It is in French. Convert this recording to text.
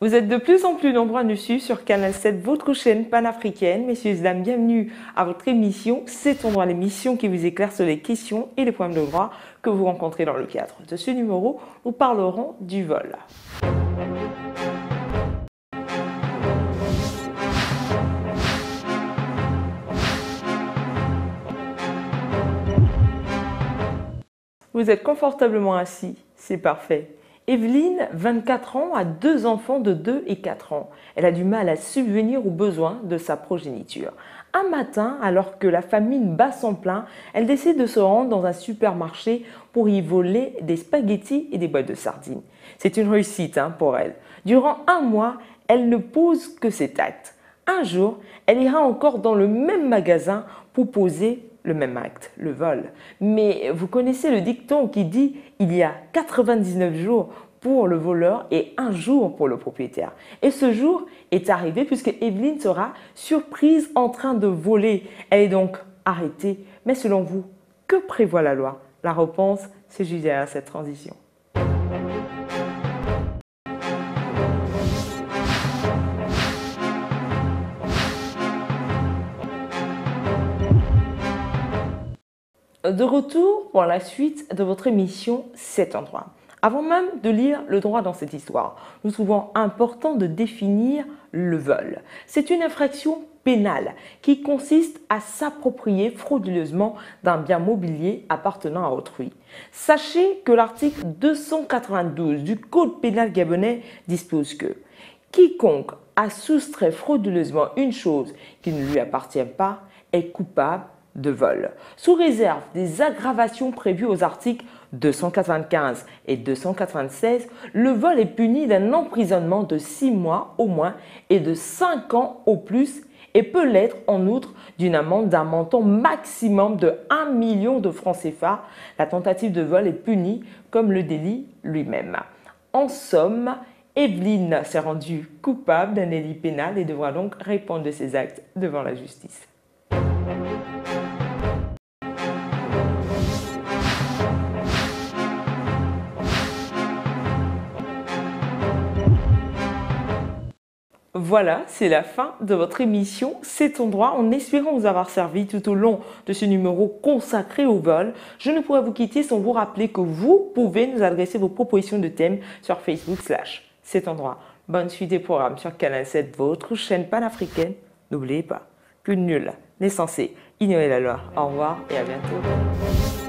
Vous êtes de plus en plus nombreux à nous suivre sur Canal 7, votre chaîne panafricaine. Messieurs et dames, bienvenue à votre émission C'est ton droit, l'émission qui vous éclaire sur les questions et les problèmes de droit que vous rencontrez dans le cadre de ce numéro. Nous parlerons du vol. Vous êtes confortablement assis, c'est parfait. Evelyne, 24 ans, a 2 enfants de 2 et 4 ans. Elle a du mal à subvenir aux besoins de sa progéniture. Un matin, alors que la famine bat son plein, elle décide de se rendre dans un supermarché pour y voler des spaghettis et des boîtes de sardines. C'est une réussite pour elle. Durant un mois, elle ne pose que cet acte. Un jour, elle ira encore dans le même magasin pour poser le même acte, le vol. Mais vous connaissez le dicton qui dit « il y a 99 jours pour le voleur et 1 jour pour le propriétaire ». Et ce jour est arrivé puisque Evelyne sera surprise en train de voler. Elle est donc arrêtée. Mais selon vous, que prévoit la loi? La réponse, c'est juste derrière cette transition. De retour pour la suite de votre émission C'est ton droit. Avant même de lire le droit dans cette histoire, nous trouvons important de définir le vol. C'est une infraction pénale qui consiste à s'approprier frauduleusement d'un bien mobilier appartenant à autrui. Sachez que l'article 292 du Code pénal gabonais dispose que quiconque a soustrait frauduleusement une chose qui ne lui appartient pas est coupable de vol. Sous réserve des aggravations prévues aux articles 295 et 296, le vol est puni d'un emprisonnement de 6 mois au moins et de 5 ans au plus et peut l'être en outre d'une amende d'un montant maximum de 1 million de francs CFA. La tentative de vol est punie comme le délit lui-même. En somme, Evelyne s'est rendue coupable d'un délit pénal et devra donc répondre de ses actes devant la justice. Voilà, c'est la fin de votre émission C'est ton droit, en espérant vous avoir servi tout au long de ce numéro consacré au vol. Je ne pourrais vous quitter sans vous rappeler que vous pouvez nous adresser vos propositions de thèmes sur Facebook / C'est ton droit. Bonne suite des programmes sur Canal 7, votre chaîne panafricaine. N'oubliez pas que nul n'est censé ignorer la loi. Au revoir et à bientôt.